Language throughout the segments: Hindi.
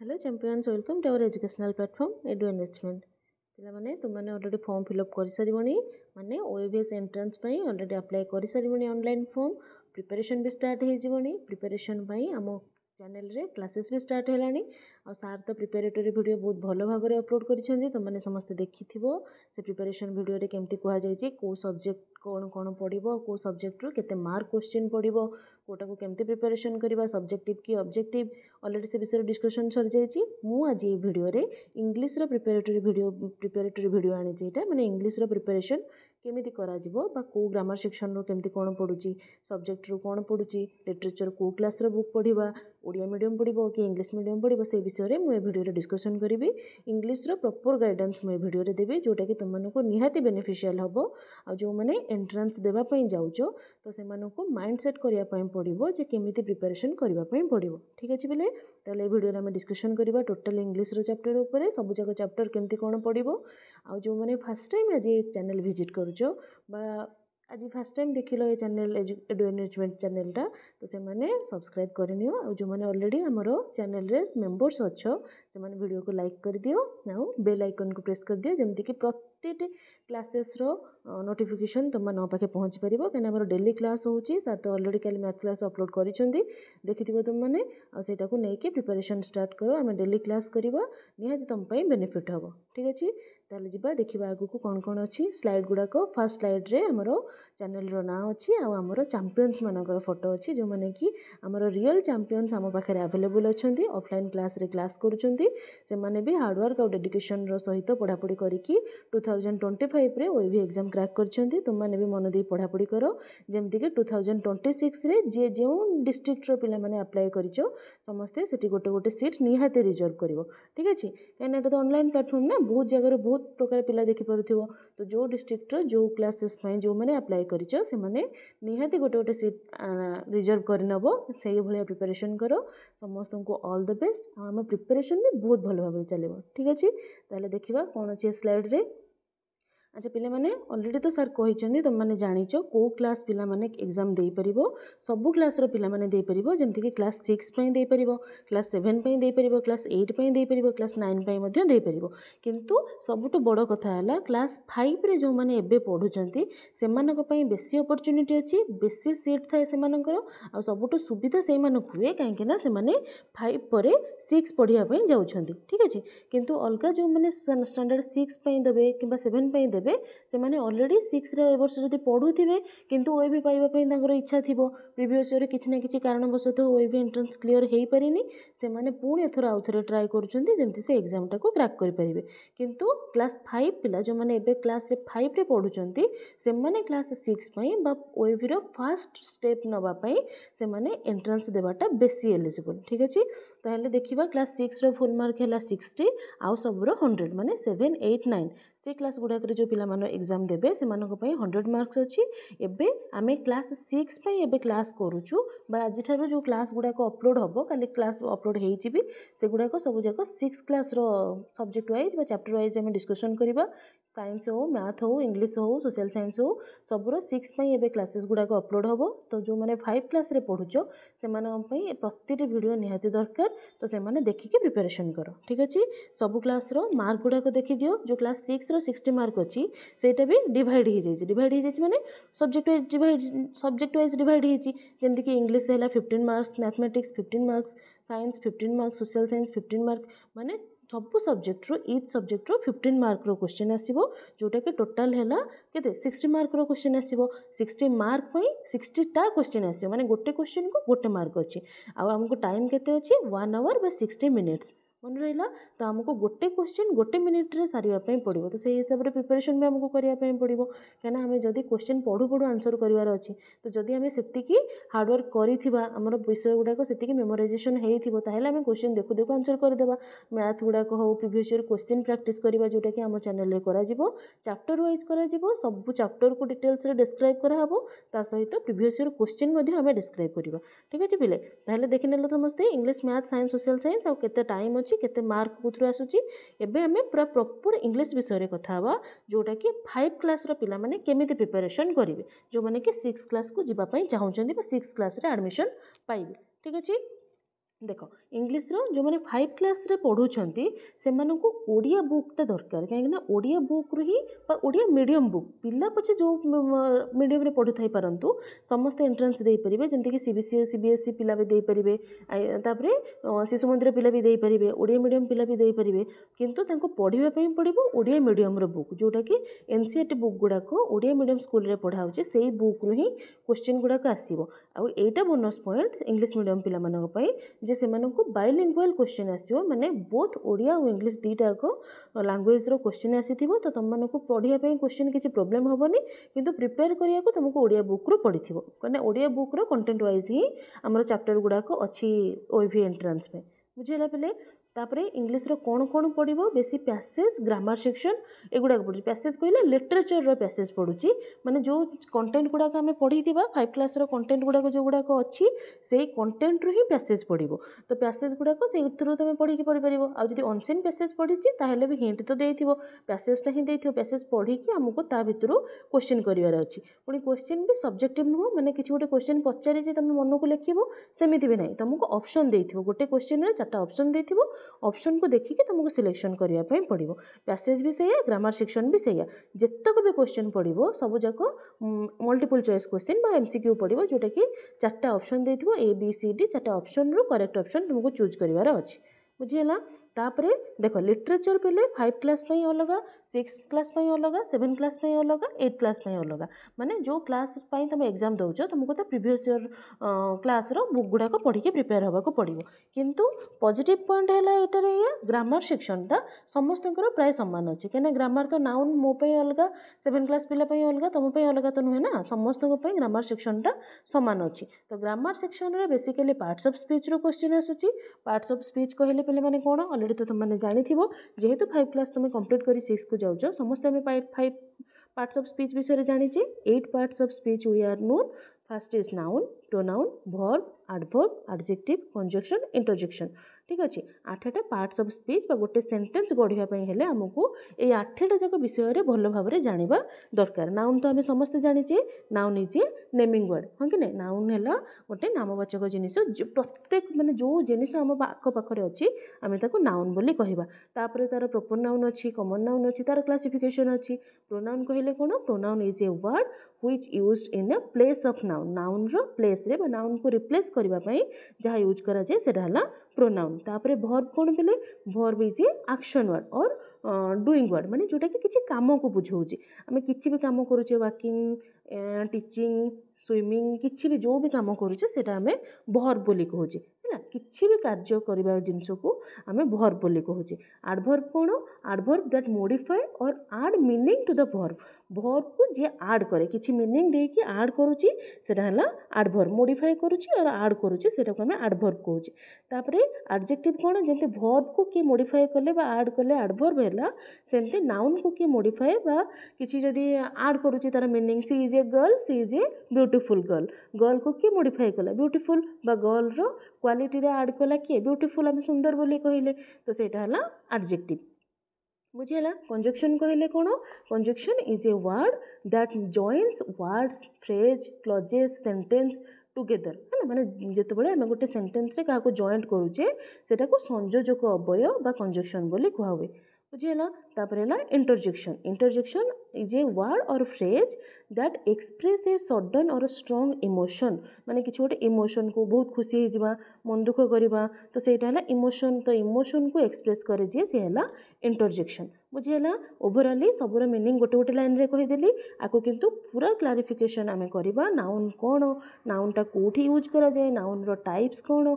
Hello champions welcome to our educational platform Edu Enrichment पे तुमने ऑलरेडी फॉर्म फिलअप कर सारी माने ओएबीएस एंट्रेंस ऑलरेडी अप्लाई कर सारी ऑनलाइन फॉर्म प्रिपरेशन भी स्टार्ट हो प्रिपरेशन आम चैनल रे क्लासेस भी स्टार्ट है आ सार तो प्रिपेरेटरी वीडियो बहुत भल भाव में अपलोड कर तुमने समस्ते देखि से प्रिपरेशन वीडियो रे केमती कह जाए कौ सब्जेक्ट कौन कौन पढ़ो कौ सब्जेक्ट रू केते मार्क क्वेश्चन पढ़ो कोटा को केमती प्रिपरेशन करवा सब्जेक्टिव कि ऑब्जेक्टिव ऑलरेडी से विषय डिस्कशन सर जाइए मु आज ये वीडियो रे इंग्लिश रो प्रिपेरेटरी वीडियो आनी चाहिए माने इंग्लिश रो प्रिपरेशन केमिति करा जिवो बा को ग्रामर सेक्शन रो केमती कोन पडुची सब्जेक्ट रो कोन पडुची लिटरेचर को क्लास रो बुक पढ़िबा ओडिया मीडियम पढ़िबो कि इंग्लिश मीडियम पढ़िबो से विषय रे मु ए वीडियो रे डिस्कशन करिवि इंग्लिश रो प्रॉपर गाइडेंस मु ए वीडियो रे देबी जोटा कि तुम को निहाती बेनिफिशियल हबो आ जो माने एंट्रेंस देबा पई जाउचो तो से मानको माइंड सेट करिया पई पड़िबो जे केमिति प्रिपरेशन करिवा पई पड़िबो ठीक अछि बेले ताले वीडियो रे हम डिस्कशन करिबा टोटल इंग्लिश रो चैप्टर ऊपर सब जगह चैप्टर केमती कोन पड़िबो आ जो माने फर्स्ट टाइम आज चैनल विजिट करूचो बा आज फर्स्ट टाइम देखिल ये चैनल एडु एनरिचमेंट चैनलटा तो से माने सब्सक्राइब करनियो और जो माने ऑलरेडी हमरो चैनल रे मेंबर्स अच्छो से माने वीडियो को लाइक कर दियो नाउ बेल आइकन को प्रेस कर दियो जेमति कि प्रत्येक क्लासेस रो नोटिफिकेशन तुम नो पाखे पहुँच पारिबो कने हमरो डेली क्लास होउची सर तो ऑलरेडी कल मैथ क्लास अपलोड करिसेंती देखिथिबो तुम माने आ सेटा को नै के प्रिपरेशन स्टार्ट करो हम डेली क्लास करबा निहाती तुम पई बेनिफिट हबो ठीक अछि ताले जिबा देखिबा आगु को कोन कोन अछि स्लाइड गुडा को फर्स्ट स्लाइड रे हमरो चैनल रो ना अछि आ हमरो चैंपियंस मानकर फोटो अछि जो माने कि हमरो रियल चैंपियंस हम पाखे अवेलेबल अछंती ऑफलाइन क्लास रे क्लास करूचंती से माने भी हार्ड वर्क और डेडिकेशन रो सहित पढ़ा पढ़ी करिकि 2025 रे ओईवी एग्जाम क्रैक करचंती तुम माने भी मन दे पढ़ा पढ़ी करो जेमति कि 2026 रे जे जे डिस्ट्रिक्ट रो पिला माने अप्लाई करिचो समस्ते सेठी गोटे गोटे सीट निहाते रिजर्व करिवो ठीक अछि काहे तो ऑनलाइन प्लेटफॉर्म ना बहुत जगह बहुत प्रकार पिला देखि पारुथिवो तो जो डिस्ट्रिक्ट रो जो क्लासेस पई जो माने अप्लाई करिचो से माने निहाती गोटे गोटे सीट रिजर्व कर नबो सेही भलिया प्रिपरेशन करो समस्त को ऑल द बेस्ट हम प्रिपरेशन भी बहुत भल भाव चलेबो ठीक अछि ताले देखिबा कोन अछि स्लाइड रे अच्छा पिला माने ऑलरेडी तो सर कहिचंदी तुम माने जानिचो को क्लास पिला माने एग्जाम देई परिबो सब क्लास रो पिला माने देई परिबो जेमति कि क्लास 6 पई देई परिबो क्लास 7 पई देई परिबो क्लास 8 पई देई परिबो क्लास 9 पई मध्ये देई परिबो किंतु सबटु बड़ कथा हला क्लास 5 रे जो माने एबे पढुचंती सेमानक पई बेसी अपॉर्चुनिटी अछि बेसी सीट थाए सेमानकर आ सबटु सुविधा से मानक हुए काहे कि ना से माने 5 परे 6 पढिया पई जाउछंती ठीक अछि किंतु अलगा जो माने स्टैंडर्ड 6 पई देबे किबा 7 पई देबे से माने ऑलरेडी 6 रे ए वर्ष जदी पढुथिबे किंतु ओएबी पाइबा पई तांकर इच्छा थिबो प्रीवियस ईयर किछि ना किछि कारणवशत ओएबी एंट्रेंस क्लियर हेई परिनी से माने पुणी एथरा आउथरे ट्राई करूछंती जेमति से एग्जाम टाको क्रैक करि परिबे किंतु क्लास 5 पिला जो माने एबे क्लास रे 5 रे पढुचंती से माने क्लास 6 पई बा ओएबी रो फर्स्ट स्टेप नबा पई से माने एंट्रेंस देबाटा बेसी एलिजिबल ठीक अछि ताहले देखिबा क्लास 6 रो फुल मार्क हैला 60 आउ सब रो 100 माने 7 8 9 से क्लास गुड़ाक जो पिला मानो एग्जाम देबे से मानको पई 100 मार्क्स अछि एबे आमे क्लास 6 पई एबे क्लास करूछु बा आज थारो जो क्लास गुड़ाक अपलोड हबो काली क्लास अपलोड हेइ जिबी से गुड़ाक सब जाक 6 क्लास रो सब्जेक्ट वाइज बा चैप्टर वाइज हम डिस्कशन करिबा साइंस हो मैथ हो इंग्लिश हो सोशल साइंस हो सबरो 6 पई एबे क्लासेस गुड़ाक अपलोड हबो तो जो माने 5 क्लास रे पढुचो से मानो पई प्रतिटी वीडियो निहाती दरकार तो से माने देखि के प्रिपरेशन करो ठीक अछि सब क्लास रो मार्क गुड़ाक देखि दियो जो क्लास 6 रो 60 मार्क अछि सेटा भी डिवाइड हे जाय माने सब्जेक्ट वाइज डिवाइड हे छि जेंति कि इंग्लिश हैला 15 marks mathematics 15 marks science 15 marks social science 15 mark माने सब सब्जेक्ट रो ईच सब्जेक्ट रो 15 मार्क रो क्वेश्चन आसीबो जोटा के टोटल हैला केते 60 मार्क रो क्वेश्चन आसीबो 60 मार्क पई 60 टा क्वेश्चन आसीबो माने गोटे क्वेश्चन को गोटे मार्क अछि आ हमको टाइम केते अछि 1 आवर बा 60 मिनिट्स मन रहा तो आमको गोटे क्वेश्चन गोटे मिनिट रे सारिया पड़ो तो से हिसाब से प्रिपरेशन भी आमको करने पड़ो कहीं आम जब क्वेश्चन पढ़ू पढ़ू आंसर करार अच्छी तो जदि आम से हार्डवर्क कर विषय गुड़ाक से मेमोराइजेसन होता आम क्वेश्चन देखु देखु आंसर करदे मैथ गुड़ाक हो प्रीवियस ईयर क्वेश्चन प्रैक्टिस करवा जोटा कि आम चैनल कर चैप्टर वाइज कर सब चैप्टर को डिटेल्स डिस्क्राइब कराहब ता सहित प्रीवियस ईयर क्वेश्चन आम डिस्क्राइब करवा ठीक अच्छे पिले ताहले देखि नेल समस्ते English math science social science आ केते टाइम अच्छी केते मार्क कोथरो आसुची एबे हमें पूरा प्रॉपर इंग्लिश विषय रे कथा हवा जोटा कि 5 क्लास रो पिला माने केमिति प्रिपरेशन करिवे जो माने कि 6 क्लास को जिबा पई चाहउचंदी बा 6 क्लास रे एडमिशन पाइबे ठीक अछि देख इंग्लीश जो मैंने 5 क्लास रे पढ़ुंट से ओडिया बुकटा दरकार कहीं ओडिया बुक रू ही ओडिया मीडियम बुक पिला पछे जो मीडियम रे पढ़ु थाई परंतु समस्त एंट्रेंस दे परिबे जेंति कि सीबीएसई पिला भी दे परिबे तापरे शिशु मंदिर पिला भी दे परिबे ओडिया मीडियम पिला भी दे परिबे किंतु तांको पढ़िबा पई पड़िबो ओडिया मीडियम रो बुक जोटा कि एनसीईआरटी बुक गुडाक ओडिया मीडियम स्कूल रे पढ़ा होचे सेही बुक रू ही क्वेश्चन गुडाक आसीबो आ एटा बोनस पॉइंट इंग्लिश मीडियम पिला मानक पई जे सेमानंकु बाइलिंगुअल क्वेश्चन आसीबो माने बोथ ओडिया और इंग्लिश दीटा को लैंग्वेज रो क्वेश्चन आसीथिबो तो तुम मानकु पढ़िया पई क्वेश्चन किछि प्रॉब्लम होबनी किंतु प्रिपेयर करिया को तुमको ओडिया बुक रो पढ़िथिबो कने ओडिया बुक रो कंटेंट वाइज ही हमर चैप्टर गुडा को अछि ओईवी एंट्रेंस में बुझेला पले तापरे इंग्लिश रो कोन कोन पढ़िबो बेसी पैसेज ग्रामर सेक्शन एगुडा पढ़ु पैसेज कहले लिटरेचर रो पैसेज पढ़ुची माने जो कंटेंट गुडा को हमें पढ़ी दिबा 5 क्लास रो कंटेंट गुडा को जो गुडा को अछि सेही कंटेंट रो ही पैसेज पढ़िबो तो पैसेज गुडा को से थ्रू तुम पढ़ी के पढ़ी परिबो आ जदी अनसेन पैसेज पढ़ीची ताहेले भी हिंट तो देइथिबो पैसेज ता ही देइथिबो पैसेज पढ़ी के हमको ता भितरु क्वेश्चन करिवार अछि पुनी क्वेश्चन भी सब्जेक्टिव नुहो माने किछि गोटे क्वेश्चन पचारि जे तुम मन को लिखिबो सेमिति भी नहीं तुमको ऑप्शन देइथिबो गोटे क्वेश्चन रे चारटा ऑप्शन देइथिबो ऑप्शन को देखिए तुमको सिलेक्शन करने पड़ो पैसेज भी सैया ग्रामर सेक्शन भी सैया जितक भी क्वेश्चन पड़ो सब जाक मल्टीपल चॉइस क्वेश्चन एमसीक्यू पड़ो जोटा कि चारटा ऑप्शन देथिबो ए बी सी डी चारटा ऑप्शन रो करेक्ट ऑप्शन तुमको चूज करिवार अछि बुझिला तापरे देख लिटरेचर पेले 5 क्लास पई अलगा 6 क्लास पई अलगा 7 क्लास पई अलगा 8 क्लास पई अलगा माने जो क्लास पई तुम एग्जाम दउचो तुमको तो प्रीवियस ईयर क्लास रो बुक गुडा को पढ़ी के प्रिपेयर होबा को पड़िबो किंतु पॉजिटिव पॉइंट हैला एटारे या ग्रामर सेक्शन टा समस्तଙ୍କର प्राय समान अछि केना ग्रामर तो नाउन मो पई अलगा 7 क्लास पिला पई अलगा तुम पई अलगा तो नुहे ना समस्तଙ୍କ पई ग्रामर सेक्शन टा समान अछि तो ग्रामर सेक्शन रे बेसिकली पार्ट्स ऑफ स्पीच रो क्वेश्चन आसुची पार्ट्स ऑफ स्पीच कहले पले माने कोन ऑलरेडी तो तुम माने जानि थिबो जेहेतु 5 क्लास तुम कंप्लीट करी 6 को जाउचो समस्त हमें 5 पार्ट्स ऑफ स्पीच विषय जानिचे 8 parts of speech we are known first is noun pronoun verb adverb adjective conjunction interjection ठीक अच्छे 8टा पार्ट्स ऑफ स्पीच गोटे सेंटेंस गढ़ापी हेले आमको ये 8टा जाक विषय भल भाव में जाना दरकार नाउन तो आम समस्ते जाचे noun is a naming word हाँ कि नहीं नाउन है गोटे नामवाचक जिनिस प्रत्येक माने जो जिनिस आम आखपाखे अच्छी आम नाउन बोली कहवा तापर तार प्रॉपर नाउन अच्छी कॉमन नाउन अच्छी तार क्लासिफिकेशन अच्छी प्रोनाउन कहले कौन pronoun is a word which used in a place of noun noun रो प्लेस रे नाउन को रिप्लेस करबा पई जहाँ यूज करा जाए सेटा हला प्रोनाउन तापरे वर्ब कोन बेले verb is a action word और डूइंग वर्ड माने जोटा कि किछि काम को बुझौछि आमे किछि भी काम करूचे वाकिंग टीचिंग स्विमिंग किछि भी जो भी काम करूचे सेटा आमे वर्ब बोली कहूचे है किछि भी कार्य करबा जिंस को आमे वर्ब बोली कहूचे एडवर्ब कोन adverb that modify or add meaning to the verb verb को जे ऐड करे किछि मीनिंग दे कि ऐड करूची सेटा हला एडवर्ब मॉडिफाई करूची और ऐड करूची सेटा को हमें एडवर्ब कहूची तापरे एडजेक्टिव कोन जेंते वर्ब को के मॉडिफाई करले बा ऐड करले एडवर्ब हैला सेंते नाउन को के मॉडिफाई बा किछि जदी ऐड करूची तार meaning she is a girl she is a beautiful girl girl को के मॉडिफाई कला ब्यूटीफुल बा गर्ल रो क्वालिटी रे ऐड कला के ब्यूटीफुल हम सुंदर बोली कहिले तो सेटा हला एडजेक्टिव बुझेला कंजक्शन कहले कौन conjunction is a word that joins words phrase clauses sentence together है माने जिते बड़े आम गोटे सेंटेंस रे क्या जॉइंट करूचे सेटा को संयोजक अवय बा कंजक्शन बोली कहा हुए बुझेला तापर है interjection interjection is a word or phrase that express a sudden or strong emotion माने किसी गोटे इमोशन को बहुत खुशी हो मन दुख करवा तो सेटा है इमोशन तो इमोशन को एक्सप्रेस करे जे से है इंटरजेक्शन बुझेला ओवरऑली सबुर मीनिंग गोटे गोटे लाइन रे कहीदेली आको किंतु पूरा क्लारिफिकेशन आमे करबा नाउन कौन नाउनटा कोठी यूज करा जाए नाउन रो टाइप्स कौन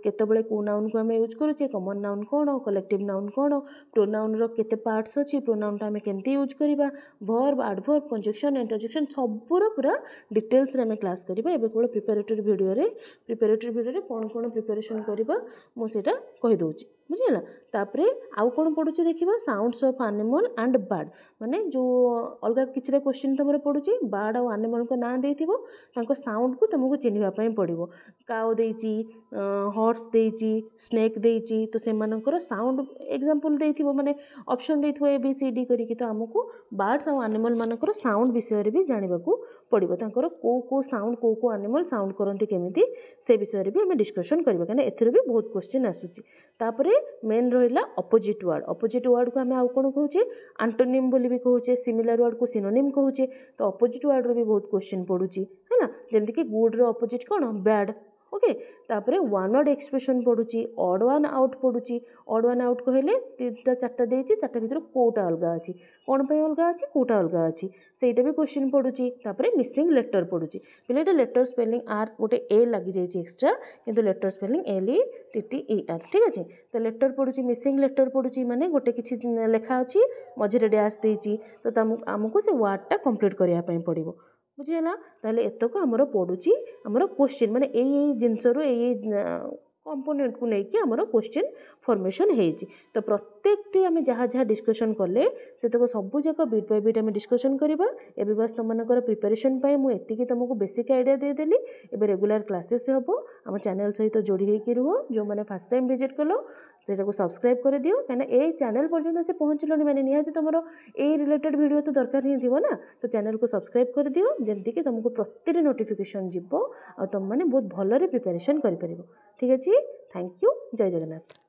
केतबेले को नाउन को आम यूज करूचे कॉमन नाउन कौन कलेक्टिव नाउन कौन प्रोनाउन रो केते पार्ट्स अच्छी प्रोनाउन आम केमती यूज करवा वर्ब एडवर्ब कंजक्शन इंटरजेक्शन सबूर पूरा डिटेल्स रे आम क्लास करबा एबे केवल प्रिपरेटरी वीडियो रे कौन कौन प्रिपरेशन करबा मो सेटा कहि दोची बुझिला तापरे आउ कौन पढ़ुचे देखिबा sounds of animal and bird माने जो अलग किसी क्वेश्चन तुम पढ़ुचे बर्ड और एनिमल को ना देथिबो तांको साउंड को तुमको चिन्हिबा पई पड़िबो काउ देइची हॉर्स देइची स्नेक देइची तो सेमानकर साउंड एग्जांपल देथिबो माने ऑप्शन देथिबो ए बी सी डी करी कि तो हमको बर्ड्स और एनिमल मानकर साउंड विषय रे भी जानिबा को पड़ो तांकर को साउंड को एनिमल साउंड करती केमिति से विषय भी आम डिस्कसन करवा कहीं एथर भी बहुत क्वेश्चन आसूची तापर मेन रहा अपोजिट वर्ड को आम आउ कौन कहे आंटोनिम बोली भी कहे सिमिलर वर्ड को सिनोनिम कहे तो अपोजिट वर्ड भी बहुत क्वेश्चन पड़ुची है ना जमती कि गुड रो अपोजिट कौन बैड ओके तापर वन वर्ड एक्सप्रेशन पड़ुची ऑड वन आउट पड़ुची ऑड वन आउट कहले तीनटा चार्टा देती चार्टा भर कोटा अलग अच्छी कौन पर अलग अच्छी कोटा अलग अच्छी सेटा भी क्वेश्चन पड़ुची तापर मिसिंग लेटर पड़ुची पे लेटर स्पेलिंग आर गोटे ए लगी जाइए एक्सट्रा किंतु लेटर स्पेलिंग LETTER ठीक अच्छे तो लेटर पड़ुची मिसिंग लेटर पड़ुची माने गोटे किसी लेखा अच्छी मझे डैश देती तो आमको से वर्डटा कंप्लीट करने पड़ो बुझीगला ताले एतक आमर पड़ुची आमर क्वेश्चन माने यही जिनसरू यही कंपोनेंट को लेकिन आमर क्वेश्चन फॉर्मेशन होती तो प्रत्येकटी आम जहाँ जहाँ डिस्कसन कले से तक सबू जाक बिट बाय बिट आम डिस्कसन करवा एबे बस तुमको प्रिपरेशन मुझे तुमको बेसिक आइडिया देदेली एबे रेगुलर क्लासेस हम आम चैनल सहित जोड़ी होकर रुह जो मैंने फर्स्ट टाइम विजिट कल से सब्सक्राइब कर दियो कहीं ये चैनल पर्यटन से पहुँचलनि मैंने निहाती तुम ए रिलेटेड वीडियो तो दरकार ही थी ना तो चैनल को सब्सक्राइब कर दियो जमती कि तुमको प्रति नोटिफिकेशन जीव आ तुम मैंने बहुत भलरे प्रिपरेशन कर ठीक अच्छे थैंक यू जय जगन्नाथ।